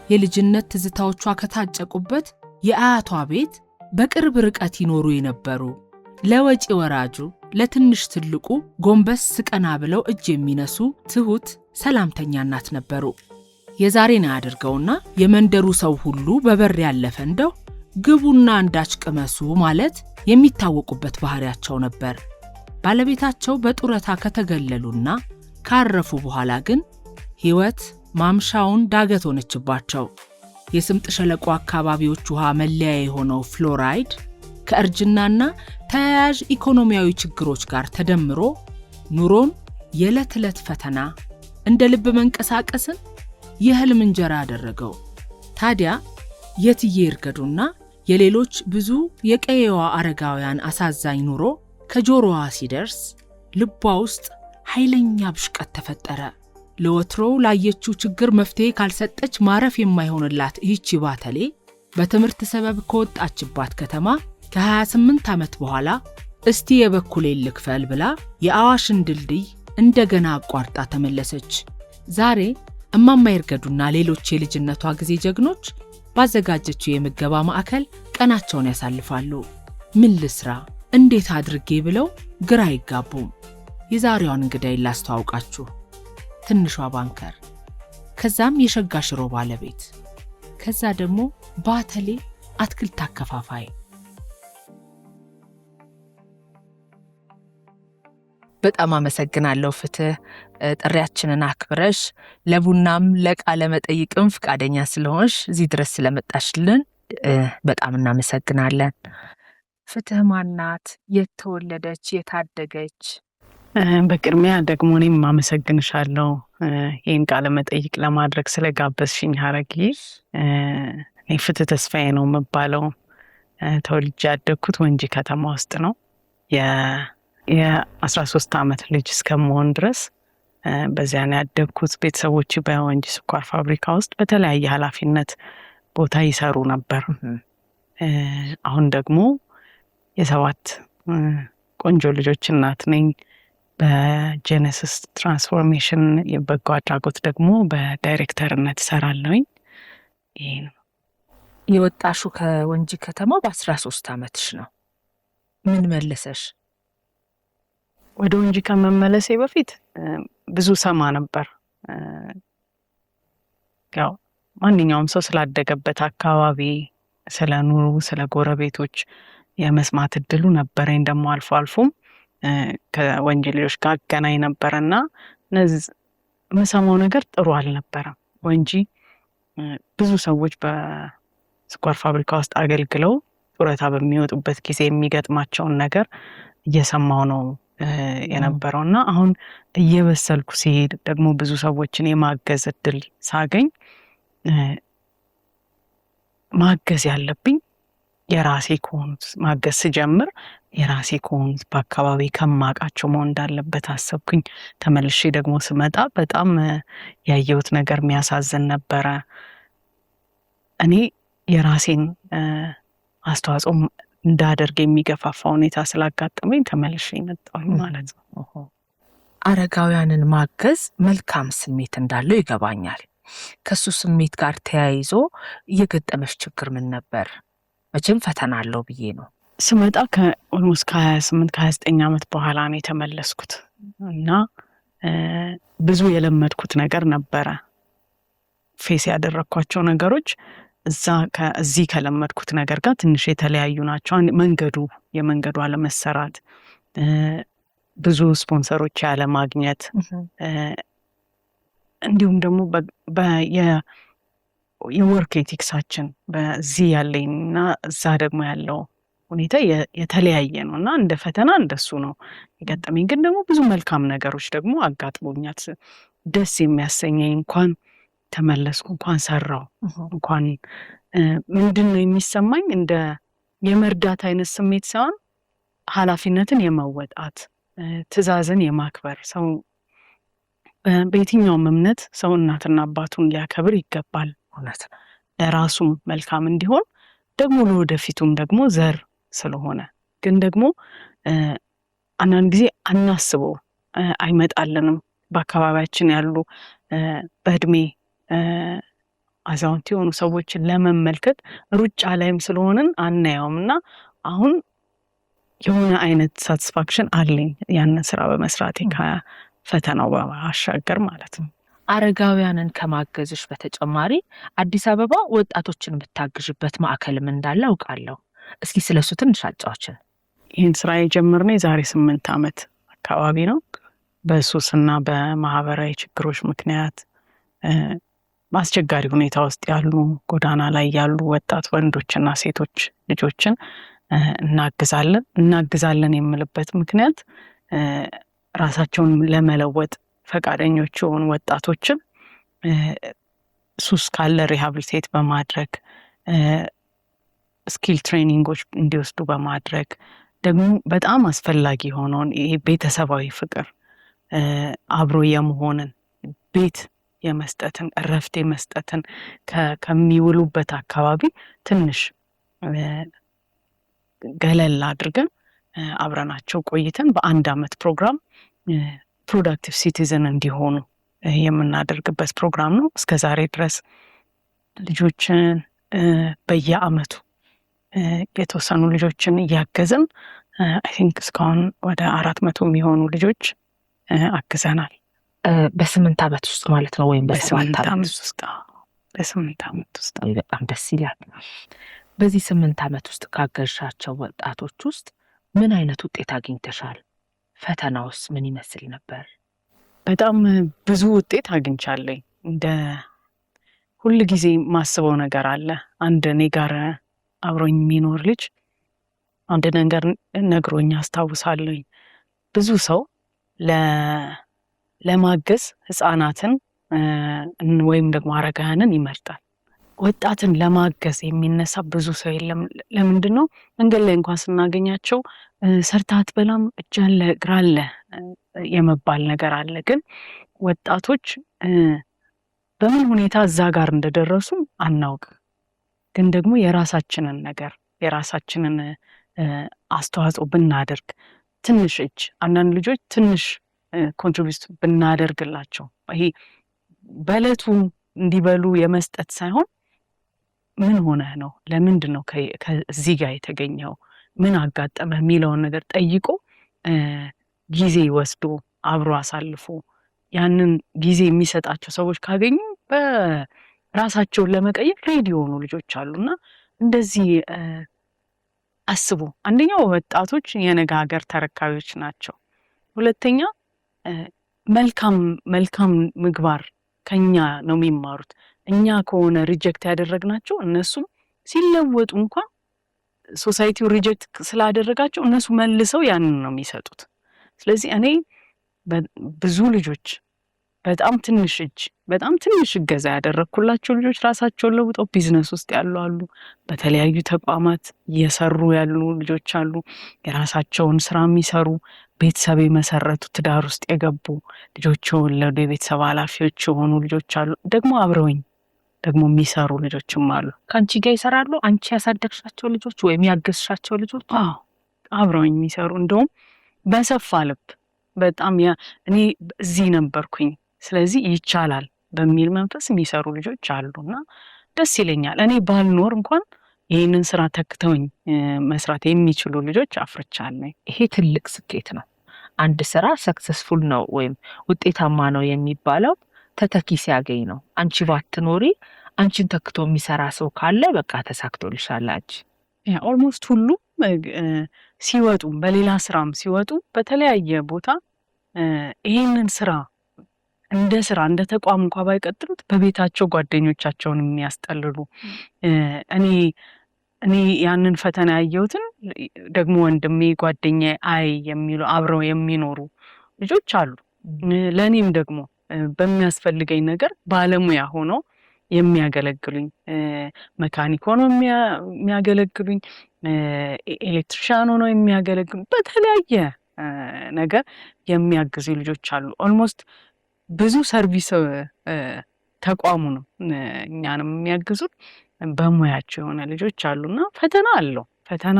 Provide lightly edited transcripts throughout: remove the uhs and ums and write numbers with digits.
የልጅነት ትዝታዎቿ ከታጨቁበት የአያቷ ቤት በቅርብ ርቀት ይኖሩ የነበሩ ለወጪ ወራጁ ለትንሽ ትልቁ ጎንበስ ቀና ብለው እጅ የሚነሱ ትሁት ሰላምተኛ እናት ነበሩ። የዛሬን አድርገውና የመንደሩ ሰው ሁሉ በበር ያለፈ እንደው ግቡና አንዳች ቅመሱ ማለት የሚታወቁበት ባህሪያቸው ነበር። ባለቤታቸው በጡረታ ከተገለሉና ካረፉ በኋላ ግን ሕይወት ማምሻውን ዳገት ሆነችባቸው። የስምጥ ሸለቆ አካባቢዎች ውሃ መለያ የሆነው ፍሎራይድ ከእርጅናና ተያያዥ ኢኮኖሚያዊ ችግሮች ጋር ተደምሮ ኑሮን የዕለት ዕለት ፈተና እንደ ልብ መንቀሳቀስን የህልም እንጀራ አደረገው። ታዲያ የትዬ ይርገዱና የሌሎች ብዙ የቀየዋ አረጋውያን አሳዛኝ ኑሮ ከጆሮዋ ሲደርስ ልቧ ውስጥ ኃይለኛ ብሽቀት ተፈጠረ። ለወትሮው ላየችው ችግር መፍትሄ ካልሰጠች ማረፍ የማይሆንላት ይህች ባተሌ በትምህርት ሰበብ ከወጣችባት ከተማ ከ28 ዓመት በኋላ እስቲ የበኩሌን ልክፈል ብላ የአዋሽን ድልድይ እንደገና አቋርጣ ተመለሰች። ዛሬ እማማ ይርገዱና ሌሎች የልጅነቷ ጊዜ ጀግኖች ባዘጋጀችው የምገባ ማዕከል ቀናቸውን ያሳልፋሉ። ምን ልስራ እንዴት አድርጌ ብለው ግራ አይጋቡም። የዛሬዋን እንግዳይ ላስተዋውቃችሁ። ትንሿ ባንከር፣ ከዛም የሸጋ ሽሮ ባለቤት፣ ከዛ ደግሞ ባተሌ አትክልት አከፋፋይ። በጣም አመሰግናለሁ ፍትህ፣ ጥሪያችንን አክብረሽ ለቡናም ለቃለ መጠይቅም ፍቃደኛ ስለሆንሽ እዚህ ድረስ ስለመጣሽልን በጣም እናመሰግናለን። ፍትህ ማናት? የት ተወለደች? የታደገች? በቅድሚያ ደግሞ እኔም አመሰግንሻለሁ ይህን ቃለ መጠይቅ ለማድረግ ስለጋበዝሽኝ ሀረጊ። እኔ ፍትህ ተስፋዬ ነው የምባለው። ተወልጄ ያደግኩት ወንጂ ከተማ ውስጥ ነው። የ13 ዓመት ልጅ እስከመሆን ድረስ በዚያ ነው ያደግኩት። ቤተሰቦች በወንጂ ስኳር ፋብሪካ ውስጥ በተለያየ ኃላፊነት ቦታ ይሰሩ ነበር። አሁን ደግሞ የሰባት ቆንጆ ልጆች እናት ነኝ። በጄኔሲስ ትራንስፎርሜሽን የበጎ አድራጎት ደግሞ በዳይሬክተርነት እሰራለሁኝ። ይሄ ነው። የወጣሹ ከወንጂ ከተማ በ13 ዓመትሽ ነው። ምን መለሰሽ? ወደ ወንጂ ከመመለሴ በፊት ብዙ ሰማ ነበር። ያው ማንኛውም ሰው ስላደገበት አካባቢ ስለ ኑሩ፣ ስለ ጎረቤቶች የመስማት እድሉ ነበረኝ። ደግሞ አልፎ አልፎም ከወንጂ ልጆች ጋር አገናኝ ነበርና የምሰማው ነገር ጥሩ አልነበረም። ወንጂ ብዙ ሰዎች በስኳር ፋብሪካ ውስጥ አገልግለው ጡረታ በሚወጡበት ጊዜ የሚገጥማቸውን ነገር እየሰማው ነው የነበረውና አሁን እየበሰልኩ ሲሄድ ደግሞ ብዙ ሰዎችን የማገዝ እድል ሳገኝ ማገዝ ያለብኝ የራሴ ከሆኑት ማገዝ ስጀምር የራሴ ከሆኑት በአካባቢ ከማውቃቸው መሆን እንዳለበት አሰብኩኝ። ተመልሼ ደግሞ ስመጣ በጣም ያየሁት ነገር የሚያሳዝን ነበረ። እኔ የራሴን አስተዋጽኦ እንዳደርግ የሚገፋፋ ሁኔታ ስላጋጠመኝ ተመልሼ መጣሁኝ ማለት ነው። አረጋውያንን ማገዝ መልካም ስሜት እንዳለው ይገባኛል። ከሱ ስሜት ጋር ተያይዞ የገጠመሽ ችግር ምን ነበር? መቼም ፈተና አለው ብዬ ነው። ስመጣ ከኦልሞስት ከ28 ከ29 ዓመት በኋላ ነው የተመለስኩት እና ብዙ የለመድኩት ነገር ነበረ። ፌስ ያደረኳቸው ነገሮች እዚህ ከለመድኩት ነገር ጋር ትንሽ የተለያዩ ናቸው። የመንገዱ አለመሰራት፣ ብዙ ስፖንሰሮች ያለማግኘት፣ እንዲሁም ደግሞ የወርክ ኤቲክሳችን በዚህ ያለኝና እዛ ደግሞ ያለው ሁኔታ የተለያየ ነው እና እንደ ፈተና እንደሱ ነው የገጠመኝ። ግን ደግሞ ብዙ መልካም ነገሮች ደግሞ አጋጥሞኛል። ደስ የሚያሰኘኝ እንኳን ተመለስኩ፣ እንኳን ሰራው፣ እንኳን ምንድን ነው የሚሰማኝ እንደ የመርዳት አይነት ስሜት ሳይሆን ኃላፊነትን የመወጣት ትዕዛዝን የማክበር ሰው በየትኛውም እምነት ሰው እናትና አባቱን ሊያከብር ይገባል። እውነት ነው። ለራሱም መልካም እንዲሆን ደግሞ ለወደፊቱም ደግሞ ዘር ስለሆነ ግን ደግሞ አንዳንድ ጊዜ አናስበው አይመጣልንም። በአካባቢያችን ያሉ በእድሜ አዛውንት የሆኑ ሰዎችን ለመመልከት ሩጫ ላይም ስለሆንን አናየውም እና አሁን የሆነ አይነት ሳቲስፋክሽን አለኝ ያንን ስራ በመስራቴ ከፈተናው ባሻገር ማለት ነው። አረጋውያንን ከማገዝሽ በተጨማሪ አዲስ አበባ ወጣቶችን የምታግዥበት ማዕከልም እንዳለ አውቃለሁ። እስኪ ስለሱ ትንሽ አጫዎችን። ይህን ስራ የጀመርነው የዛሬ 8 ዓመት አካባቢ ነው። በሱስና በማህበራዊ ችግሮች ምክንያት በአስቸጋሪ ሁኔታ ውስጥ ያሉ ጎዳና ላይ ያሉ ወጣት ወንዶችና ሴቶች ልጆችን እናግዛለን የምልበት ምክንያት ራሳቸውን ለመለወጥ ፈቃደኞች የሆኑ ወጣቶችን ሱስ ካለ ሪሃብሊቴት በማድረግ ስኪል ትሬኒንጎች እንዲወስዱ በማድረግ ደግሞ በጣም አስፈላጊ የሆነውን ይሄ ቤተሰባዊ ፍቅር አብሮ የመሆንን ቤት የመስጠትን እረፍት የመስጠትን ከሚውሉበት አካባቢ ትንሽ ገለል አድርገን አብረናቸው ቆይተን በ1 ዓመት ፕሮግራም ፕሮዳክቲቭ ሲቲዝን እንዲሆኑ የምናደርግበት ፕሮግራም ነው። እስከ ዛሬ ድረስ ልጆችን በየአመቱ የተወሰኑ ልጆችን እያገዝን አይ ቲንክ እስካሁን ወደ 400 የሚሆኑ ልጆች አግዘናል። በ8 ዓመት ውስጥ ማለት ነው ወይም በ7 ዓመት ውስጥ? በ8 ዓመት ውስጥ። በጣም ደስ ይላል። በዚህ 8 ዓመት ውስጥ ካገዝሻቸው ወጣቶች ውስጥ ምን አይነት ውጤት አግኝተሻል? ፈተናውስ ምን ይመስል ነበር? በጣም ብዙ ውጤት አግኝቻለሁ። እንደ ሁል ጊዜ ማስበው ነገር አለ። አንድ እኔ ጋር አብሮኝ የሚኖር ልጅ አንድ ነገር ነግሮኝ አስታውሳለሁ። ብዙ ሰው ለማገዝ ህፃናትን ወይም ደግሞ አረጋውያንን ይመርጣል። ወጣትን ለማገዝ የሚነሳ ብዙ ሰው የለም። ለምንድን ነው? መንገድ ላይ እንኳን ስናገኛቸው ሰርታት በላም እጅ አለ እግር አለ የመባል ነገር አለ። ግን ወጣቶች በምን ሁኔታ እዛ ጋር እንደደረሱ አናውቅ። ግን ደግሞ የራሳችንን ነገር የራሳችንን አስተዋጽኦ ብናደርግ ትንሽ እጅ አንዳንድ ልጆች ትንሽ ኮንትሪቢዩት ብናደርግላቸው ይሄ በዕለቱ እንዲበሉ የመስጠት ሳይሆን ምን ሆነህ ነው? ለምንድን ነው ከዚህ ጋር የተገኘው? ምን አጋጠመ የሚለውን ነገር ጠይቆ ጊዜ ወስዶ አብሮ አሳልፎ ያንን ጊዜ የሚሰጣቸው ሰዎች ካገኙ በራሳቸውን ለመቀየር ሬዲ የሆኑ ልጆች አሉና እንደዚህ አስቡ። አንደኛው ወጣቶች የነገ ሀገር ተረካቢዎች ናቸው። ሁለተኛ መልካም ምግባር ከኛ ነው የሚማሩት። እኛ ከሆነ ሪጀክት ያደረግናቸው እነሱም ሲለወጡ እንኳን ሶሳይቲው ሪጀክት ስላደረጋቸው እነሱ መልሰው ያንን ነው የሚሰጡት። ስለዚህ እኔ ብዙ ልጆች በጣም ትንሽ እገዛ ያደረግኩላቸው ልጆች ራሳቸውን ለውጠው ቢዝነስ ውስጥ ያሉ አሉ። በተለያዩ ተቋማት እየሰሩ ያሉ ልጆች አሉ። የራሳቸውን ስራ የሚሰሩ ቤተሰብ የመሰረቱ ትዳር ውስጥ የገቡ ልጆች የወለዱ የቤተሰብ ኃላፊዎች የሆኑ ልጆች አሉ። ደግሞ አብረውኝ ደግሞ የሚሰሩ ልጆችም አሉ። ከአንቺ ጋር ይሰራሉ? አንቺ ያሳደግሻቸው ልጆች ወይም ያገዝሻቸው ልጆች? አብረውኝ የሚሰሩ እንደውም በሰፋ ልብ በጣም እኔ እዚህ ነበርኩኝ ስለዚህ ይቻላል በሚል መንፈስ የሚሰሩ ልጆች አሉና ደስ ይለኛል። እኔ ባልኖር እንኳን ይህንን ስራ ተክተውኝ መስራት የሚችሉ ልጆች አፍርቻለሁ። ይሄ ትልቅ ስኬት ነው። አንድ ስራ ሰክሰስፉል ነው ወይም ውጤታማ ነው የሚባለው ተተኪ ሲያገኝ ነው። አንቺ ባትኖሪ አንቺን ተክቶ የሚሰራ ሰው ካለ በቃ ተሳክቶልሻል። አንቺ ኦልሞስት ሁሉም ሲወጡ በሌላ ስራም ሲወጡ በተለያየ ቦታ ይህንን ስራ እንደ ተቋም እንኳን ባይቀጥሉት በቤታቸው ጓደኞቻቸውን የሚያስጠልሉ እኔ ያንን ፈተና ያየሁትን ደግሞ ወንድሜ ጓደኛዬ የሚሉ አብረው የሚኖሩ ልጆች አሉ። ለእኔም ደግሞ በሚያስፈልገኝ ነገር ባለሙያ ሆኖ የሚያገለግሉኝ መካኒክ ሆኖ የሚያገለግሉኝ ኤሌክትሪሻን ሆኖ የሚያገለግሉኝ በተለያየ ነገር የሚያግዙ ልጆች አሉ። ኦልሞስት ብዙ ሰርቪስ ተቋሙ ነው እኛንም የሚያግዙት በሙያቸው የሆነ ልጆች አሉና ፈተና አለው። ፈተና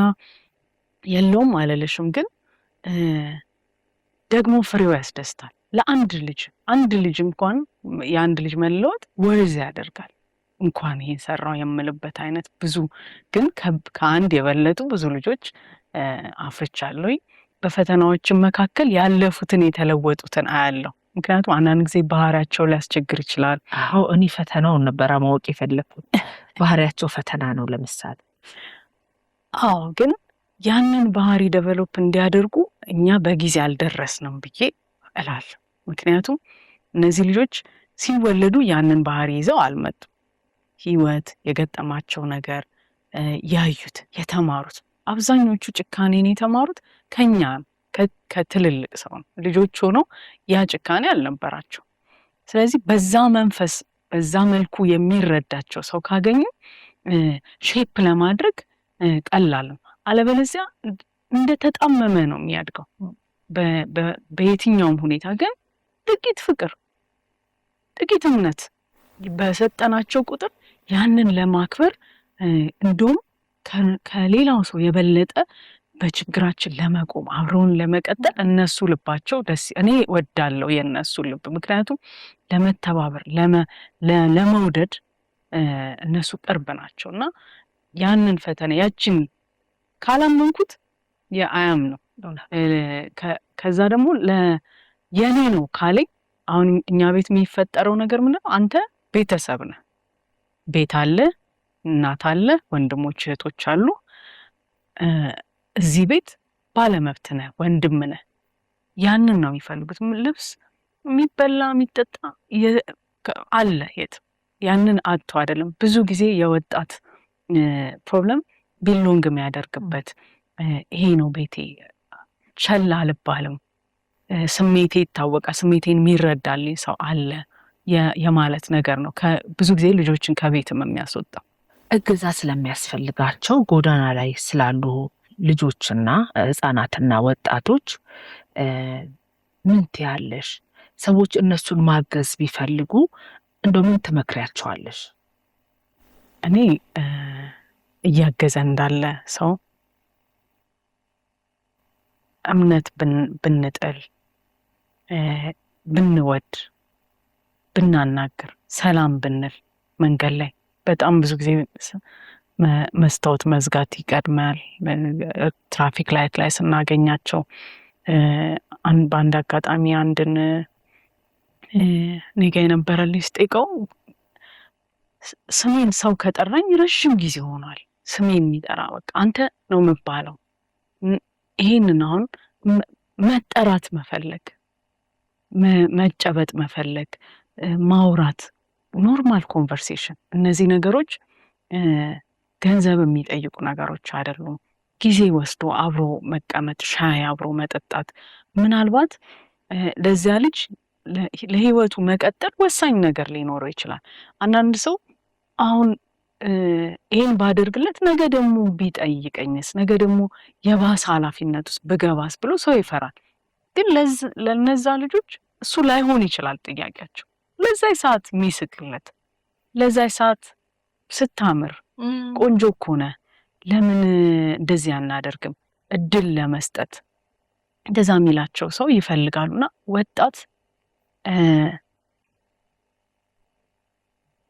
የለውም አልልሽም፣ ግን ደግሞ ፍሬው ያስደስታል። ለአንድ ልጅ እንኳን የአንድ ልጅ መለወጥ ወርዝ ያደርጋል። እንኳን ይሄን ሰራው የምልበት አይነት ብዙ ግን ከአንድ የበለጡ ብዙ ልጆች አፍርቻለሁ። በፈተናዎችም መካከል ያለፉትን የተለወጡትን አያለሁ። ምክንያቱም አንዳንድ ጊዜ ባህሪያቸው ሊያስቸግር ይችላል። አዎ እኔ ፈተናውን ነበረ ማወቅ የፈለኩት። ባህሪያቸው ፈተና ነው ለምሳሌ። አዎ ግን ያንን ባህሪ ዴቨሎፕ እንዲያደርጉ እኛ በጊዜ አልደረስንም ብዬ እላለሁ። ምክንያቱም እነዚህ ልጆች ሲወለዱ ያንን ባህሪ ይዘው አልመጡም። ህይወት የገጠማቸው ነገር ያዩት የተማሩት አብዛኞቹ ጭካኔን የተማሩት ከኛ ከትልልቅ ሰው ነው። ልጆች ሆነው ያ ጭካኔ አልነበራቸው። ስለዚህ በዛ መንፈስ በዛ መልኩ የሚረዳቸው ሰው ካገኙ ሼፕ ለማድረግ ቀላል ነው። አለበለዚያ እንደተጣመመ ነው የሚያድገው። በየትኛውም ሁኔታ ግን ጥቂት ፍቅር ጥቂት እምነት በሰጠናቸው ቁጥር ያንን ለማክበር እንደውም ከሌላው ሰው የበለጠ በችግራችን ለመቆም አብረውን ለመቀጠል እነሱ ልባቸው እኔ ወዳለው የእነሱ ልብ። ምክንያቱም ለመተባበር ለመውደድ እነሱ ቅርብ ናቸው እና ያንን ፈተና ያችን ካላመንኩት የአያም ነው። ከዛ ደግሞ የኔ ነው ካለኝ አሁን እኛ ቤት የሚፈጠረው ነገር ምንድነው? አንተ ቤተሰብ ነህ፣ ቤት አለ፣ እናት አለ፣ ወንድሞች እህቶች አሉ። እዚህ ቤት ባለመብት ነህ፣ ወንድም ነህ። ያንን ነው የሚፈልጉት። ልብስ፣ የሚበላ የሚጠጣ አለ የት ያንን አጥቶ አይደለም። ብዙ ጊዜ የወጣት ፕሮብለም ቢሎንግ የሚያደርግበት ይሄ ነው። ቤቴ ቸል አልባልም፣ ስሜቴ ይታወቃል፣ ስሜቴን የሚረዳልኝ ሰው አለ የማለት ነገር ነው ብዙ ጊዜ ልጆችን ከቤትም የሚያስወጣው። እገዛ ስለሚያስፈልጋቸው ጎዳና ላይ ስላሉ ልጆችና ህፃናትና ወጣቶች ምን ትያለሽ? ሰዎች እነሱን ማገዝ ቢፈልጉ እንደው ምን ትመክሪያቸዋለሽ? እኔ እያገዘ እንዳለ ሰው እምነት ብንጥል፣ ብንወድ፣ ብናናግር፣ ሰላም ብንል መንገድ ላይ በጣም ብዙ ጊዜ መስታወት መዝጋት ይቀድማል። ትራፊክ ላይት ላይ ስናገኛቸው በአንድ አጋጣሚ አንድን እኔ ጋ የነበረ ልጅ ስጠይቀው ስሜን ሰው ከጠራኝ ረዥም ጊዜ ሆኗል። ስሜን የሚጠራ በቃ አንተ ነው የምባለው። ይሄንን አሁን መጠራት መፈለግ፣ መጨበጥ መፈለግ፣ ማውራት፣ ኖርማል ኮንቨርሴሽን፣ እነዚህ ነገሮች ገንዘብ የሚጠይቁ ነገሮች አይደሉም። ጊዜ ወስዶ አብሮ መቀመጥ፣ ሻይ አብሮ መጠጣት ምናልባት ለዚያ ልጅ ለህይወቱ መቀጠል ወሳኝ ነገር ሊኖረው ይችላል። አንዳንድ ሰው አሁን ይሄን ባደርግለት ነገ ደግሞ ቢጠይቀኝስ፣ ነገ ደግሞ የባሰ ኃላፊነት ውስጥ ብገባስ ብሎ ሰው ይፈራል። ግን ለነዛ ልጆች እሱ ላይሆን ይችላል ጥያቄያቸው። ለዛ ሰዓት የሚስቅለት፣ ለዛ ሰዓት ስታምር ቆንጆ እኮ ነህ፣ ለምን እንደዚህ አናደርግም እድል ለመስጠት እንደዛ የሚላቸው ሰው ይፈልጋሉና ወጣት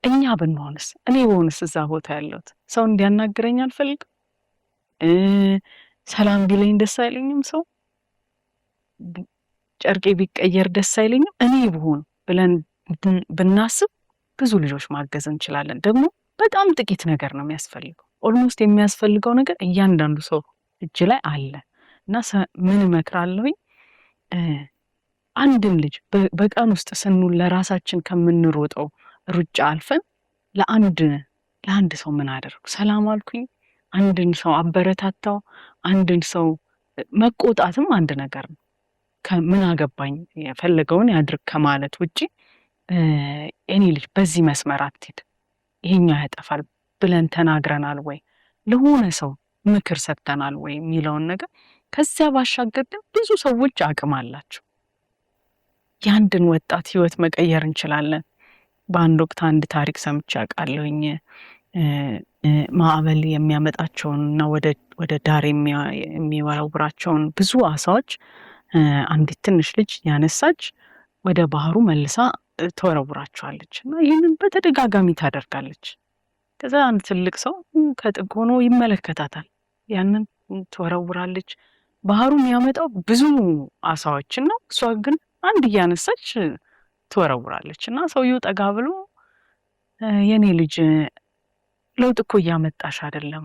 እኛ ብንሆንስ፣ እኔ ብሆንስ እዛ ቦታ ያለሁት ሰው እንዲያናግረኝ አልፈልግም። ሰላም ቢለኝ ደስ አይለኝም። ሰው ጨርቄ ቢቀየር ደስ አይለኝም። እኔ ብሆን ብለን ብናስብ ብዙ ልጆች ማገዝ እንችላለን። ደግሞ በጣም ጥቂት ነገር ነው የሚያስፈልገው። ኦልሞስት የሚያስፈልገው ነገር እያንዳንዱ ሰው እጅ ላይ አለ እና ምን እመክራለሁኝ፣ አንድን ልጅ በቀን ውስጥ ስንውል ለራሳችን ከምንሮጠው ሩጫ አልፈን ለአንድ ሰው ምን አደረጉ፣ ሰላም አልኩኝ፣ አንድን ሰው አበረታታው፣ አንድን ሰው መቆጣትም አንድ ነገር ነው። ምን አገባኝ የፈለገውን ያድርግ ከማለት ውጪ እኔ ልጅ በዚህ መስመር አትሄድ፣ ይሄኛው ያጠፋል ብለን ተናግረናል ወይ፣ ለሆነ ሰው ምክር ሰጥተናል ወይ የሚለውን ነገር። ከዚያ ባሻገር ግን ብዙ ሰዎች አቅም አላቸው። የአንድን ወጣት ህይወት መቀየር እንችላለን። በአንድ ወቅት አንድ ታሪክ ሰምቼ አውቃለሁኝ። ማዕበል የሚያመጣቸውን እና ወደ ዳር የሚወረውራቸውን ብዙ አሳዎች አንዲት ትንሽ ልጅ ያነሳች ወደ ባህሩ መልሳ ትወረውራቸዋለች እና ይህንን በተደጋጋሚ ታደርጋለች። ከዛ አንድ ትልቅ ሰው ከጥግ ሆኖ ይመለከታታል። ያንን ትወረውራለች። ባህሩ የሚያመጣው ብዙ አሳዎችን ነው። እሷ ግን አንድ እያነሳች ትወረውራለች እና ሰውየው ጠጋ ብሎ የኔ ልጅ ለውጥ እኮ እያመጣሽ አይደለም፣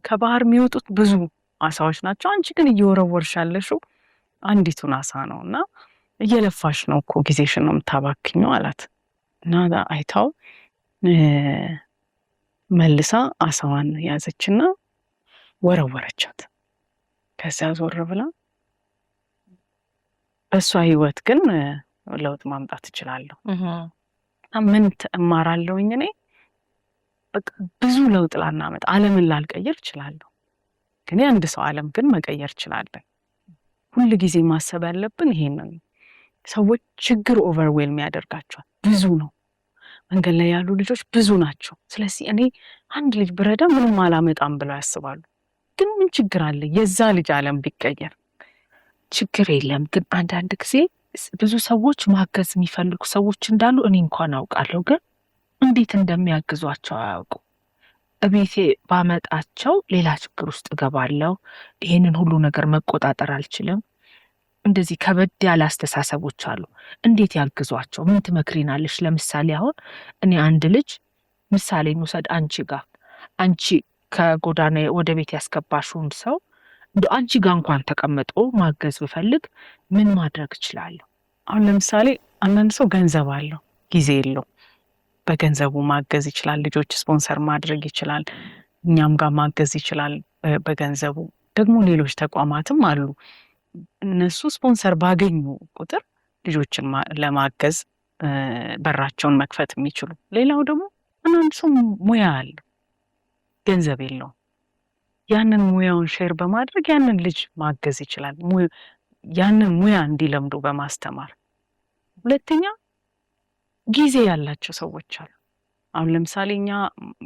ከባህር የሚወጡት ብዙ አሳዎች ናቸው፣ አንቺ ግን እየወረወርሽ ያለሽው አንዲቱን አሳ ነው እና እየለፋሽ ነው እኮ ጊዜሽን ነው የምታባክኘው አላት። እና አይታው መልሳ አሳዋን ያዘችና ወረወረቻት። ከዚያ ዞር ብላ በእሷ ህይወት ግን ለውጥ ማምጣት እችላለሁ፣ ምን እማራለሁኝ እኔ በቃ ብዙ ለውጥ ላናመጣ ዓለምን ላልቀይር እችላለሁ፣ ግን የአንድ ሰው ዓለም ግን መቀየር እችላለሁ። ሁል ጊዜ ማሰብ ያለብን ይሄንን። ሰዎች ችግር ኦቨርዌልም ያደርጋቸዋል፣ ብዙ ነው። መንገድ ላይ ያሉ ልጆች ብዙ ናቸው። ስለዚህ እኔ አንድ ልጅ ብረዳ ምንም አላመጣም ብለው ያስባሉ። ግን ምን ችግር አለ የዛ ልጅ ዓለም ቢቀየር? ችግር የለም። ግን አንዳንድ ጊዜ ብዙ ሰዎች ማገዝ የሚፈልጉ ሰዎች እንዳሉ እኔ እንኳን አውቃለሁ፣ ግን እንዴት እንደሚያግዟቸው አያውቁ። እቤቴ ባመጣቸው ሌላ ችግር ውስጥ እገባለሁ። ይሄንን ሁሉ ነገር መቆጣጠር አልችልም። እንደዚህ ከበድ ያለ አስተሳሰቦች አሉ። እንዴት ያግዟቸው? ምን ትመክሪናለሽ? ለምሳሌ አሁን እኔ አንድ ልጅ ምሳሌ እንውሰድ። አንቺ ከጎዳና ወደ ቤት ያስገባሽውን ሰው እንደ አንቺ ጋር እንኳን ተቀምጦ ማገዝ ብፈልግ ምን ማድረግ እችላለሁ? አሁን ለምሳሌ አንዳንድ ሰው ገንዘብ አለው፣ ጊዜ የለው። በገንዘቡ ማገዝ ይችላል። ልጆች ስፖንሰር ማድረግ ይችላል። እኛም ጋር ማገዝ ይችላል በገንዘቡ። ደግሞ ሌሎች ተቋማትም አሉ፣ እነሱ ስፖንሰር ባገኙ ቁጥር ልጆችን ለማገዝ በራቸውን መክፈት የሚችሉ። ሌላው ደግሞ አንዳንድ ሰው ሙያ አለው፣ ገንዘብ የለውም። ያንን ሙያውን ሼር በማድረግ ያንን ልጅ ማገዝ ይችላል፣ ያንን ሙያ እንዲለምዱ በማስተማር። ሁለተኛ ጊዜ ያላቸው ሰዎች አሉ። አሁን ለምሳሌ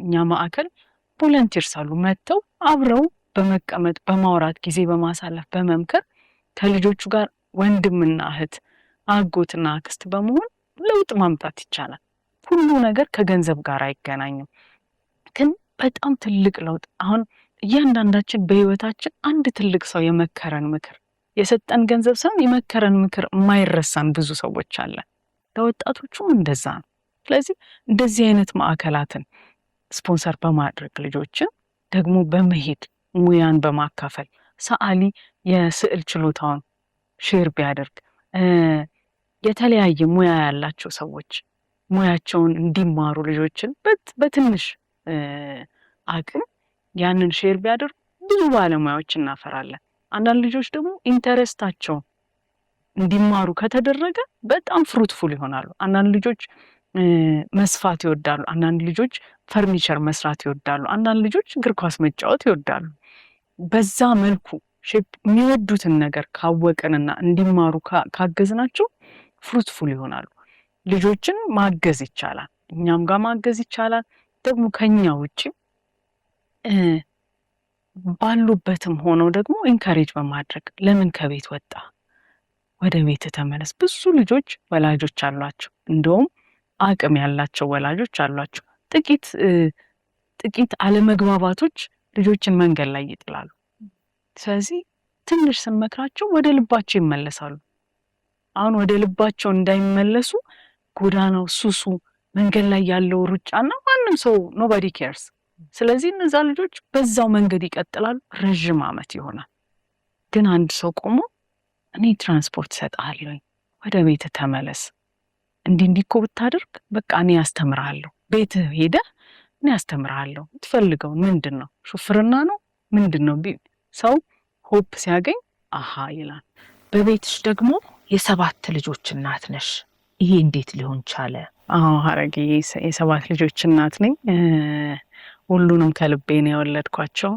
እኛ ማዕከል ቮለንቲርስ አሉ፣ መጥተው አብረው በመቀመጥ በማውራት ጊዜ በማሳለፍ በመምከር ከልጆቹ ጋር ወንድምና እህት አጎትና አክስት በመሆን ለውጥ ማምጣት ይቻላል። ሁሉ ነገር ከገንዘብ ጋር አይገናኝም፣ ግን በጣም ትልቅ ለውጥ። አሁን እያንዳንዳችን በህይወታችን አንድ ትልቅ ሰው የመከረን ምክር የሰጠን ገንዘብ ሳይሆን የመከረን ምክር የማይረሳን ብዙ ሰዎች አለን። ለወጣቶቹም እንደዛ ነው። ስለዚህ እንደዚህ አይነት ማዕከላትን ስፖንሰር በማድረግ ልጆችን ደግሞ በመሄድ ሙያን በማካፈል ሰዓሊ የስዕል ችሎታውን ሼር ቢያደርግ፣ የተለያየ ሙያ ያላቸው ሰዎች ሙያቸውን እንዲማሩ ልጆችን በትንሽ አቅም ያንን ሼር ቢያደርጉ ብዙ ባለሙያዎች እናፈራለን። አንዳንድ ልጆች ደግሞ ኢንተረስታቸው እንዲማሩ ከተደረገ በጣም ፍሩትፉል ይሆናሉ። አንዳንድ ልጆች መስፋት ይወዳሉ፣ አንዳንድ ልጆች ፈርኒቸር መስራት ይወዳሉ፣ አንዳንድ ልጆች እግር ኳስ መጫወት ይወዳሉ። በዛ መልኩ የሚወዱትን ነገር ካወቅንና እንዲማሩ ካገዝናቸው ፍሩትፉል ይሆናሉ። ልጆችን ማገዝ ይቻላል፣ እኛም ጋር ማገዝ ይቻላል። ደግሞ ከኛ ውጭ ባሉበትም ሆነው ደግሞ ኢንካሬጅ በማድረግ ለምን ከቤት ወጣ፣ ወደ ቤት ተመለስ። ብዙ ልጆች ወላጆች አሏቸው፣ እንደውም አቅም ያላቸው ወላጆች አሏቸው። ጥቂት አለመግባባቶች ልጆችን መንገድ ላይ ይጥላሉ። ስለዚህ ትንሽ ስንመክራቸው ወደ ልባቸው ይመለሳሉ። አሁን ወደ ልባቸው እንዳይመለሱ ጎዳናው፣ ሱሱ፣ መንገድ ላይ ያለው ሩጫና ማንም ሰው ኖባዲ ኬርስ። ስለዚህ እነዛ ልጆች በዛው መንገድ ይቀጥላሉ፣ ረዥም ዓመት ይሆናል። ግን አንድ ሰው ቆሞ እኔ ትራንስፖርት እሰጥሃለሁ፣ ወደ ቤት ተመለስ፣ እንዲህ እኮ ብታደርግ በቃ እኔ ያስተምርሃለሁ፣ ቤት ሄደህ እኔ ያስተምርሃለሁ፣ የምትፈልገው ምንድን ነው? ሹፍርና ነው ምንድን ነው? ሰው ሆፕ ሲያገኝ አሃ ይላል። በቤትሽ ደግሞ የ7 ልጆች እናት ነሽ። ይሄ እንዴት ሊሆን ቻለ? ሀረጌ የ7 ልጆች እናት ነኝ። ሁሉንም ከልቤ ነው የወለድኳቸው።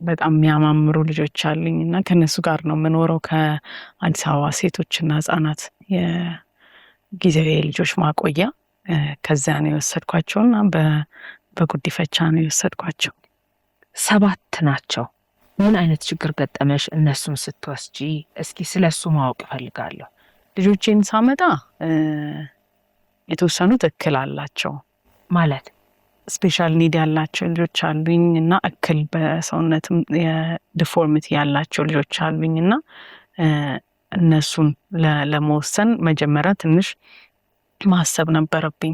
በጣም የሚያማምሩ ልጆች አሉኝ እና ከነሱ ጋር ነው የምኖረው። ከአዲስ አበባ ሴቶችና ህጻናት የጊዜያዊ ልጆች ማቆያ ከዚያ ነው የወሰድኳቸው እና በጉዲፈቻ ነው የወሰድኳቸው። 7 ናቸው። ምን አይነት ችግር ገጠመሽ እነሱን ስትወስጂ? እስኪ ስለሱ ማወቅ እፈልጋለሁ። ልጆቼን ሳመጣ የተወሰኑት እክል አላቸው ማለት ስፔሻል ኒድ ያላቸው ልጆች አሉኝ እና እክል በሰውነትም የዲፎርሚቲ ያላቸው ልጆች አሉኝ እና እነሱን ለመወሰን መጀመሪያ ትንሽ ማሰብ ነበረብኝ።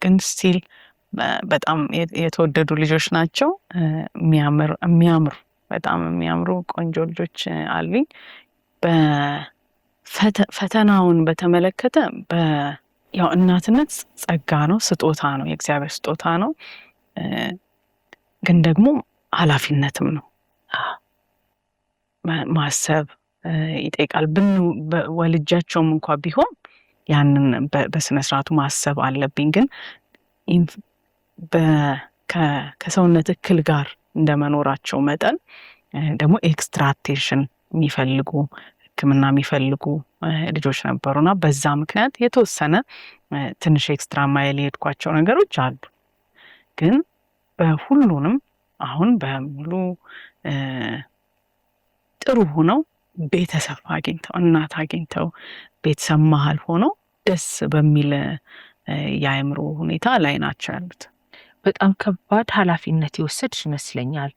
ግን ስቲል በጣም የተወደዱ ልጆች ናቸው። የሚያምሩ በጣም የሚያምሩ ቆንጆ ልጆች አሉኝ። ፈተናውን በተመለከተ ያው እናትነት ጸጋ ነው፣ ስጦታ ነው፣ የእግዚአብሔር ስጦታ ነው። ግን ደግሞ ኃላፊነትም ነው። ማሰብ ይጠይቃል። ወልጃቸውም እንኳ ቢሆን ያንን በስነ ስርዓቱ ማሰብ አለብኝ። ግን ከሰውነት እክል ጋር እንደመኖራቸው መጠን ደግሞ ኤክስትራ አቴንሽን የሚፈልጉ ሕክምና የሚፈልጉ ልጆች ነበሩና በዛ ምክንያት የተወሰነ ትንሽ ኤክስትራ ማይል የሄድኳቸው ነገሮች አሉ። ግን በሁሉንም አሁን በሙሉ ጥሩ ሆነው ቤተሰብ አግኝተው እናት አግኝተው ቤተሰብ መሀል ሆነው ደስ በሚል የአእምሮ ሁኔታ ላይ ናቸው ያሉት። በጣም ከባድ ኃላፊነት የወሰድሽ ይመስለኛል።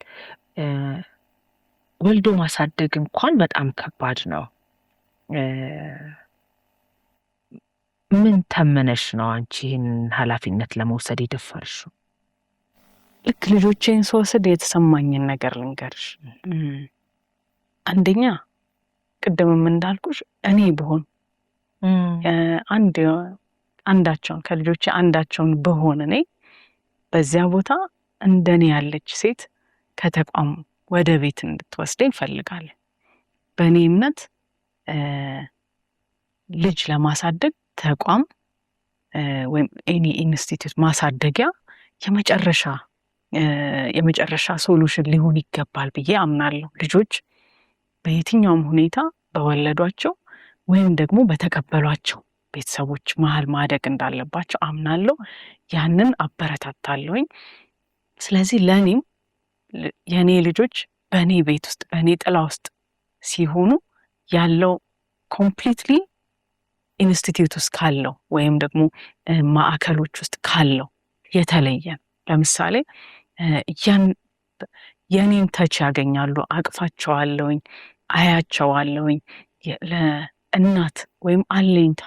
ወልዶ ማሳደግ እንኳን በጣም ከባድ ነው። ምን ተመነሽ ነው አንቺ ይህን ኃላፊነት ለመውሰድ የደፈርሽው? ልክ ልጆቼን ስወስድ የተሰማኝን ነገር ልንገርሽ። አንደኛ ቅድምም እንዳልኩሽ እኔ ብሆን አንዳቸውን ከልጆቼ አንዳቸውን ብሆን እኔ በዚያ ቦታ እንደኔ ያለች ሴት ከተቋም ወደ ቤት እንድትወስደኝ እፈልጋለሁ። በእኔ እምነት ልጅ ለማሳደግ ተቋም ወይም ኤኒ ኢንስቲትዩት ማሳደጊያ የመጨረሻ ሶሉሽን ሊሆን ይገባል ብዬ አምናለሁ። ልጆች በየትኛውም ሁኔታ በወለዷቸው ወይም ደግሞ በተቀበሏቸው ቤተሰቦች መሀል ማደግ እንዳለባቸው አምናለሁ። ያንን አበረታታለሁኝ። ስለዚህ ለእኔም የእኔ ልጆች በእኔ ቤት ውስጥ በእኔ ጥላ ውስጥ ሲሆኑ ያለው ኮምፕሊትሊ ኢንስቲትዩት ውስጥ ካለው ወይም ደግሞ ማዕከሎች ውስጥ ካለው የተለየ። ለምሳሌ የኔን ተች ያገኛሉ፣ አቅፋቸዋለሁኝ፣ አያቸዋለሁኝ። ለእናት ወይም አለኝታ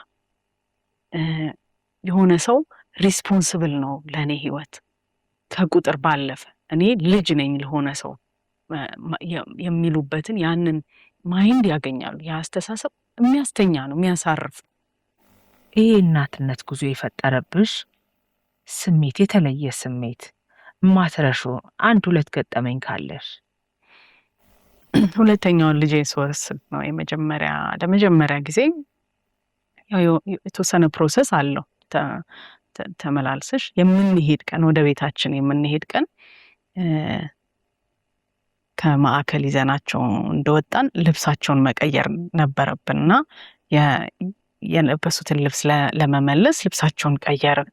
የሆነ ሰው ሪስፖንስብል ነው ለእኔ ህይወት ከቁጥር ባለፈ እኔ ልጅ ነኝ ለሆነ ሰው የሚሉበትን ያንን ማይንድ ያገኛሉ። የአስተሳሰብ የሚያስተኛ ነው፣ የሚያሳርፍ። ይህ እናትነት ጉዞ የፈጠረብሽ ስሜት፣ የተለየ ስሜት ማትረሹ አንድ ሁለት ገጠመኝ ካለሽ? ሁለተኛውን ልጄ ስወስድ ነው ለመጀመሪያ ጊዜ የተወሰነ ፕሮሰስ አለው። ተመላልሰሽ የምንሄድ ቀን ወደ ቤታችን የምንሄድ ቀን ከማዕከል ይዘናቸው እንደወጣን ልብሳቸውን መቀየር ነበረብንና የለበሱትን ልብስ ለመመለስ ልብሳቸውን ቀየርን።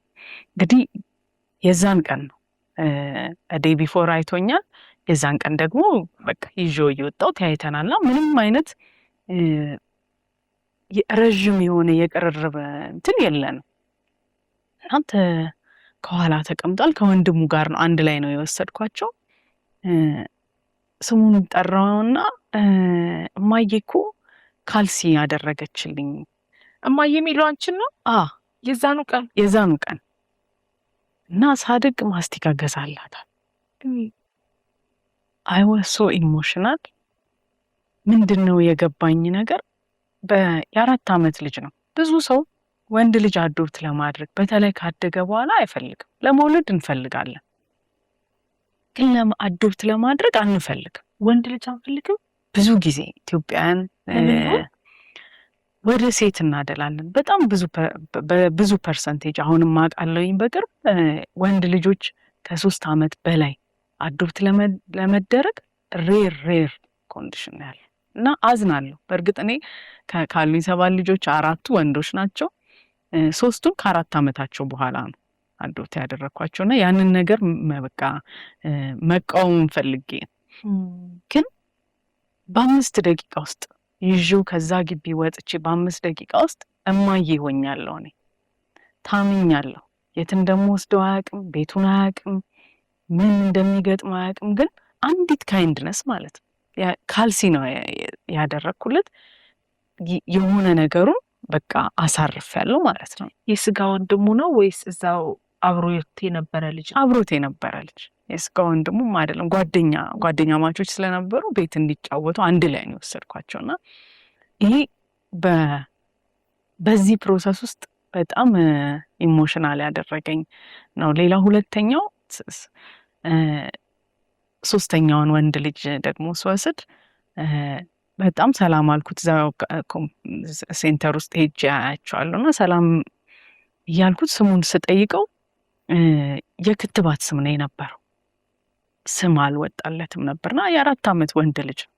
እንግዲህ የዛን ቀን ነው ዴይ ቢፎር አይቶኛል። የዛን ቀን ደግሞ በቃ ይዤው እየወጣሁ ተያይተናልና ምንም አይነት ረዥም የሆነ የቅርርብ እንትን የለንም። እናንተ ከኋላ ተቀምጧል። ከወንድሙ ጋር ነው አንድ ላይ ነው የወሰድኳቸው። ስሙን ጠራውና እማዬ እኮ ካልሲ ያደረገችልኝ። እማዬ የሚለው አንቺን ነው? የዛኑ ቀን እና ሳድግ ማስቲካ ገዛላታል። አይ ዋዝ ሶ ኢሞሽናል። ምንድነው የገባኝ ነገር የ4 ዓመት ልጅ ነው። ብዙ ሰው ወንድ ልጅ አዶፕት ለማድረግ በተለይ ካደገ በኋላ አይፈልግም። ለመውለድ እንፈልጋለን፣ ግን አዶፕት ለማድረግ አንፈልግም። ወንድ ልጅ አንፈልግም። ብዙ ጊዜ ኢትዮጵያውያን ወደ ሴት እናደላለን። በጣም ብዙ ፐርሰንቴጅ አሁንም አውቃለሁኝ። በቅርብ ወንድ ልጆች ከ3 ዓመት በላይ አዶፕት ለመደረግ ሬር ኮንዲሽን ያለ እና አዝናለሁ። በእርግጥ እኔ ካሉኝ 7 ልጆች 4ቱ ወንዶች ናቸው። 3ቱም ከ4 ዓመታቸው በኋላ ነው አዶፕት ያደረኳቸው እና ያንን ነገር በቃ መቃወም ፈልጌ ግን በ5 ደቂቃ ውስጥ ይዤው ከዛ ግቢ ወጥቼ በ5 ደቂቃ ውስጥ እማዬ ሆኛለሁ እኔ። ታምኛለሁ። የት እንደምወስደው አያውቅም፣ ቤቱን አያውቅም፣ ምን እንደሚገጥመው አያውቅም። ግን አንዲት ካይንድነስ ማለት ነው ካልሲ ነው ያደረግኩለት። የሆነ ነገሩን በቃ አሳርፌያለሁ ማለት ነው። የስጋ ወንድሙ ነው ወይስ እዛው አብሮት የነበረ ልጅ? አብሮት የነበረ ልጅ፣ የስጋ ወንድሙም አይደለም። ጓደኛ ማቾች ስለነበሩ ቤት እንዲጫወቱ አንድ ላይ ነው የወሰድኳቸውና ይሄ በዚህ ፕሮሰስ ውስጥ በጣም ኢሞሽናል ያደረገኝ ነው። ሌላ ሁለተኛው ሶስተኛውን ወንድ ልጅ ደግሞ ስወስድ በጣም ሰላም አልኩት። እዛው ሴንተር ውስጥ ሄጄ አያቸዋለሁ እና ሰላም እያልኩት ስሙን ስጠይቀው የክትባት ስም ነው የነበረው። ስም አልወጣለትም ነበርና የ4 ዓመት ወንድ ልጅ ነው።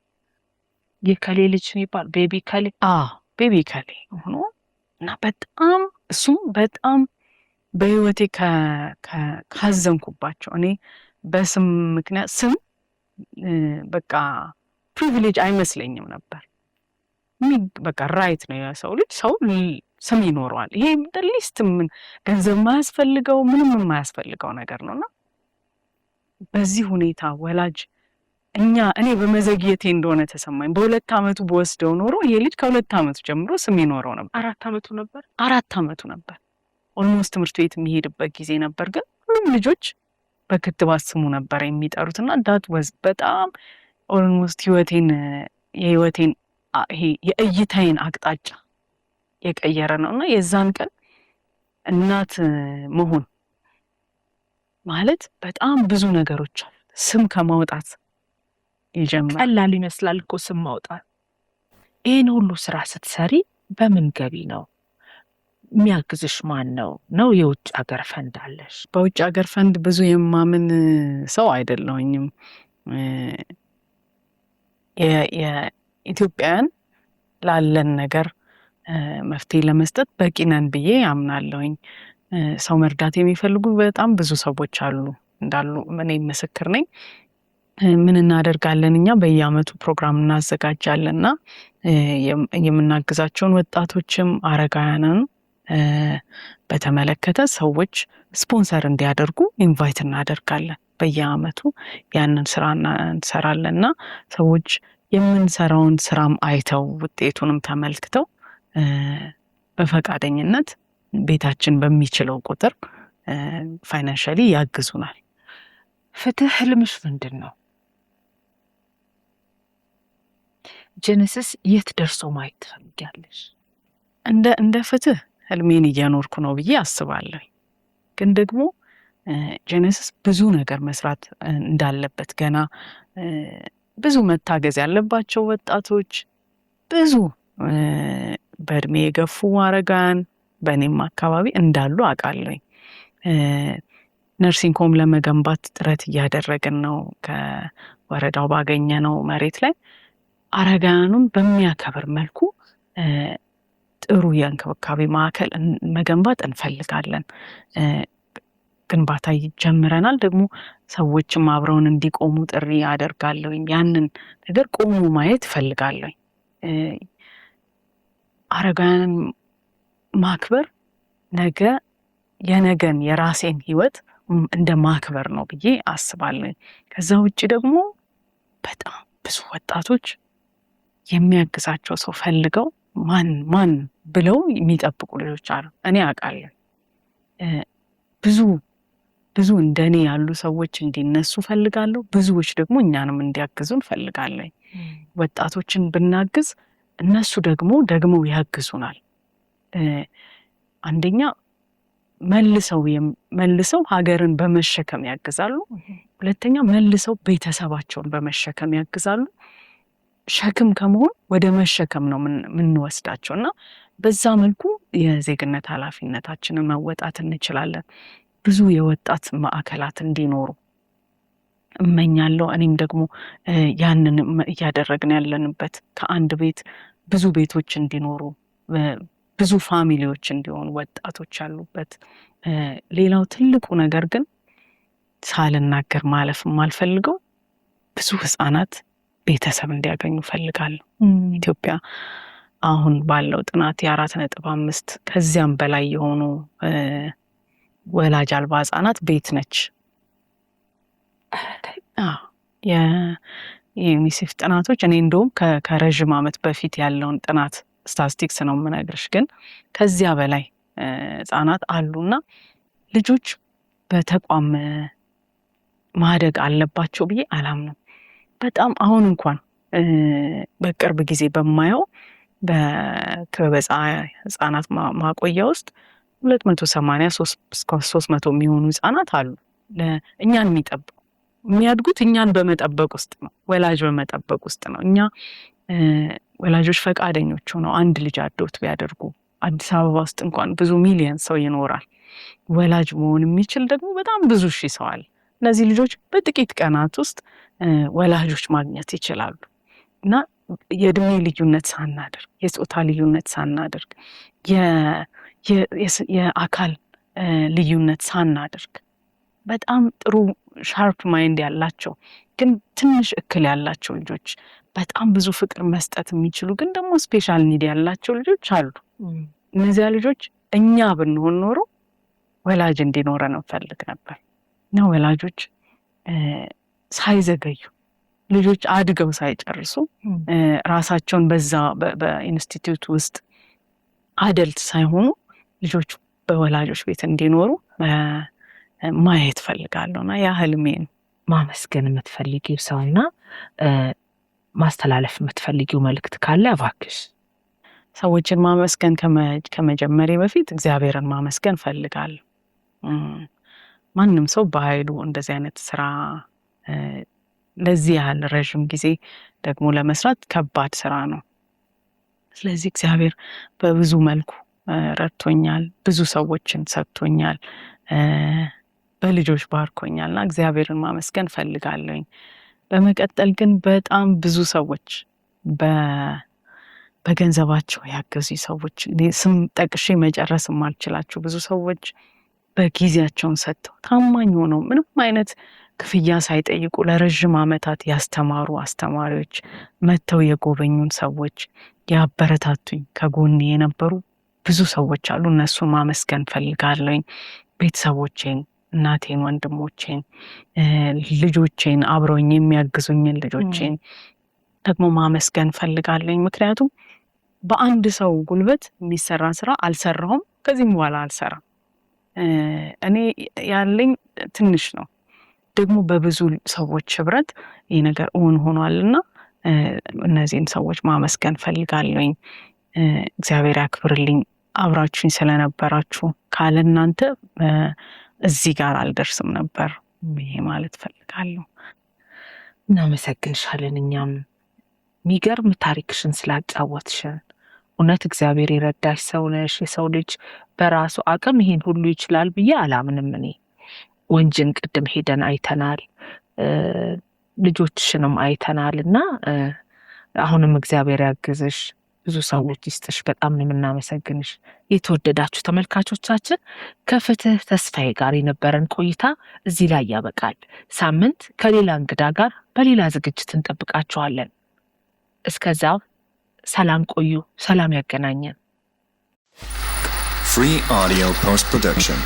የከሌ ልጅ የሚባል ቤቢ ከሌ ቤቢ ከሌ ሆኖ እና በጣም እሱም በጣም በህይወቴ ካዘንኩባቸው እኔ በስም ምክንያት ስም በቃ ፕሪቪሌጅ አይመስለኝም ነበር። በቃ ራይት ነው የሰው ልጅ ሰው ስም ይኖረዋል። ይሄ ሊስት ምን ገንዘብ የማያስፈልገው ምንም የማያስፈልገው ነገር ነውና በዚህ ሁኔታ ወላጅ እኔ በመዘግየቴ እንደሆነ ተሰማኝ። በ2 ዓመቱ በወስደው ኖሮ ይሄ ልጅ ከ2 ዓመቱ ጀምሮ ስም ይኖረው ነበር። 4 ዓመቱ ነበር። 4 ዓመቱ ነበር። ኦልሞስት ትምህርት ቤት የሚሄድበት ጊዜ ነበር። ግን ሁሉም ልጆች በክትባት ስሙ ነበር የሚጠሩትና ዳት ወዝ በጣም ኦልሞስት የህይወቴን ይሄ የእይታዬን አቅጣጫ የቀየረ ነውና የዛን ቀን እናት መሆን ማለት በጣም ብዙ ነገሮች አሉ። ስም ከማውጣት ይጀምራል። ቀላል ይመስላል እኮ ስም ማውጣት። ይህን ሁሉ ስራ ስትሰሪ በምን ገቢ ነው የሚያግዝሽ? ማን ነው? የውጭ ሀገር ፈንድ አለሽ? በውጭ ሀገር ፈንድ ብዙ የማምን ሰው አይደለሁኝም። የኢትዮጵያውያን ላለን ነገር መፍትሄ ለመስጠት በቂ ነን ብዬ አምናለሁኝ። ሰው መርዳት የሚፈልጉ በጣም ብዙ ሰዎች እንዳሉ እኔ ምስክር ነኝ። ምን እናደርጋለን እኛ በየአመቱ ፕሮግራም እናዘጋጃለንና የምናግዛቸውን ወጣቶችም አረጋውያንን በተመለከተ ሰዎች ስፖንሰር እንዲያደርጉ ኢንቫይት እናደርጋለን። በየአመቱ ያንን ስራ እንሰራለንና ሰዎች የምንሰራውን ስራም አይተው ውጤቱንም ተመልክተው በፈቃደኝነት ቤታችን በሚችለው ቁጥር ፋይናንሻሊ ያግዙናል። ፍትህ ህልምሽ ምንድን ነው? ጄኔሲስ የት ደርሶ ማየት ትፈልጊያለሽ? እንደ ፍትህ ህልሜን እየኖርኩ ነው ብዬ አስባለሁ። ግን ደግሞ ጄኔሲስ ብዙ ነገር መስራት እንዳለበት ገና ብዙ መታገዝ ያለባቸው ወጣቶች ብዙ በእድሜ የገፉ አረጋን በእኔም አካባቢ እንዳሉ አውቃለሁ። ነርሲንግ ሆም ለመገንባት ጥረት እያደረግን ነው። ከወረዳው ባገኘነው መሬት ላይ አረጋኑን በሚያከብር መልኩ ጥሩ የእንክብካቤ ማዕከል መገንባት እንፈልጋለን። ግንባታ ጀምረናል። ደግሞ ሰዎችም አብረውን እንዲቆሙ ጥሪ አደርጋለሁኝ። ያንን ነገር ቆሙ ማየት እፈልጋለሁኝ። አረጋውያንን ማክበር የነገን የራሴን ህይወት እንደ ማክበር ነው ብዬ አስባለሁ። ከዛ ውጭ ደግሞ በጣም ብዙ ወጣቶች የሚያግዛቸው ሰው ፈልገው ማን ብለው የሚጠብቁ ልጆች አሉ። እኔ አውቃለሁ። ብዙ እንደኔ ያሉ ሰዎች እንዲነሱ ፈልጋለሁ። ብዙዎች ደግሞ እኛንም እንዲያግዙን ፈልጋለሁ። ወጣቶችን ብናግዝ እነሱ ደግሞ ያግዙናል። አንደኛ መልሰው ሀገርን በመሸከም ያግዛሉ። ሁለተኛ መልሰው ቤተሰባቸውን በመሸከም ያግዛሉ። ሸክም ከመሆን ወደ መሸከም ነው የምንወስዳቸው እና በዛ መልኩ የዜግነት ኃላፊነታችንን መወጣት እንችላለን። ብዙ የወጣት ማዕከላት እንዲኖሩ እመኛለሁ። እኔም ደግሞ ያንን እያደረግን ያለንበት ከአንድ ቤት ብዙ ቤቶች እንዲኖሩ ብዙ ፋሚሊዎች እንዲሆኑ ወጣቶች ያሉበት። ሌላው ትልቁ ነገር ግን ሳልናገር ማለፍ የማልፈልገው ብዙ ህፃናት ቤተሰብ እንዲያገኙ ፈልጋለሁ። ኢትዮጵያ አሁን ባለው ጥናት 4.5 ከዚያም በላይ የሆኑ ወላጅ አልባ ህጻናት ቤት ነች። የዩኒሴፍ ጥናቶች እኔ እንደውም ከረዥም ዓመት በፊት ያለውን ጥናት ስታቲስቲክስ ነው የምነግርሽ፣ ግን ከዚያ በላይ ህጻናት አሉና ልጆች በተቋም ማደግ አለባቸው ብዬ አላምንም። በጣም አሁን እንኳን በቅርብ ጊዜ በማየው በክበበ ህጻናት ማቆያ ውስጥ 283 የሚሆኑ ህጻናት አሉ እኛን የሚጠብቁ የሚያድጉት እኛን በመጠበቅ ውስጥ ነው፣ ወላጅ በመጠበቅ ውስጥ ነው። እኛ ወላጆች ፈቃደኞች ሆነው አንድ ልጅ አዶት ቢያደርጉ አዲስ አበባ ውስጥ እንኳን ብዙ ሚሊዮን ሰው ይኖራል። ወላጅ መሆን የሚችል ደግሞ በጣም ብዙ ሺህ ሰው አለ። እነዚህ ልጆች በጥቂት ቀናት ውስጥ ወላጆች ማግኘት ይችላሉ እና የእድሜ ልዩነት ሳናደርግ፣ የጾታ ልዩነት ሳናደርግ፣ የአካል ልዩነት ሳናደርግ በጣም ጥሩ ሻርፕ ማይንድ ያላቸው ግን ትንሽ እክል ያላቸው ልጆች፣ በጣም ብዙ ፍቅር መስጠት የሚችሉ ግን ደግሞ ስፔሻል ኒድ ያላቸው ልጆች አሉ። እነዚያ ልጆች እኛ ብንሆን ኖሮ ወላጅ እንዲኖረን እንፈልግ ነበር እና ወላጆች ሳይዘገዩ ልጆች አድገው ሳይጨርሱ ራሳቸውን በዛ በኢንስቲትዩት ውስጥ አደልት ሳይሆኑ ልጆች በወላጆች ቤት እንዲኖሩ ማየት ፈልጋለሁና ያ ህልሜ ነው። ማመስገን የምትፈልጊው ሰውና ማስተላለፍ የምትፈልጊው መልእክት ካለ እባክሽ። ሰዎችን ማመስገን ከመጀመሪያ በፊት እግዚአብሔርን ማመስገን ፈልጋለሁ። ማንም ሰው በኃይሉ እንደዚህ አይነት ስራ ለዚህ ያህል ረዥም ጊዜ ደግሞ ለመስራት ከባድ ስራ ነው። ስለዚህ እግዚአብሔር በብዙ መልኩ ረድቶኛል፣ ብዙ ሰዎችን ሰጥቶኛል፣ በልጆች ባርኮኛልና እግዚአብሔርን ማመስገን ፈልጋለሁኝ። በመቀጠል ግን በጣም ብዙ ሰዎች በገንዘባቸው ያገዙ ሰዎች፣ ስም ጠቅሼ መጨረስ የማልችላቸው ብዙ ሰዎች በጊዜያቸውን ሰጥተው ታማኝ ሆነው ምንም አይነት ክፍያ ሳይጠይቁ ለረዥም ዓመታት ያስተማሩ አስተማሪዎች፣ መጥተው የጎበኙን ሰዎች፣ ያበረታቱኝ ከጎኔ የነበሩ ብዙ ሰዎች አሉ። እነሱን ማመስገን ፈልጋለሁኝ። ቤተሰቦቼን፣ እናቴን፣ ወንድሞቼን፣ ልጆቼን፣ አብረውኝ የሚያግዙኝን ልጆቼን ደግሞ ማመስገን ፈልጋለሁኝ። ምክንያቱም በአንድ ሰው ጉልበት የሚሰራ ስራ አልሰራሁም፣ ከዚህም በኋላ አልሰራም። እኔ ያለኝ ትንሽ ነው፣ ደግሞ በብዙ ሰዎች ህብረት ይህ ነገር እውን ሆኗልና እነዚህን ሰዎች ማመስገን ፈልጋለሁኝ። እግዚአብሔር ያክብርልኝ። አብራችሁኝ ስለነበራችሁ፣ ካለ እናንተ እዚህ ጋር አልደርስም ነበር ይሄ ማለት ፈልጋለሁ። እናመሰግንሻለን። እኛም የሚገርም ታሪክሽን ስላጫወትሽን። እውነት እግዚአብሔር የረዳሽ ሰው ነሽ። የሰው ልጅ በራሱ አቅም ይሄን ሁሉ ይችላል ብዬ አላምንም። እኔ ወንጅን ቅድም ሄደን አይተናል፣ ልጆችሽንም አይተናል እና አሁንም እግዚአብሔር ያግዝሽ፣ ብዙ ሰዎች ይስጥሽ። በጣም ነው የምናመሰግንሽ። የተወደዳችሁ ተመልካቾቻችን ከፍትህ ተስፋዬ ጋር የነበረን ቆይታ እዚህ ላይ ያበቃል። ሳምንት ከሌላ እንግዳ ጋር በሌላ ዝግጅት እንጠብቃችኋለን። እስከዛው ሰላም ቆዩ። ሰላም ያገናኘን። Free Audio Post Production.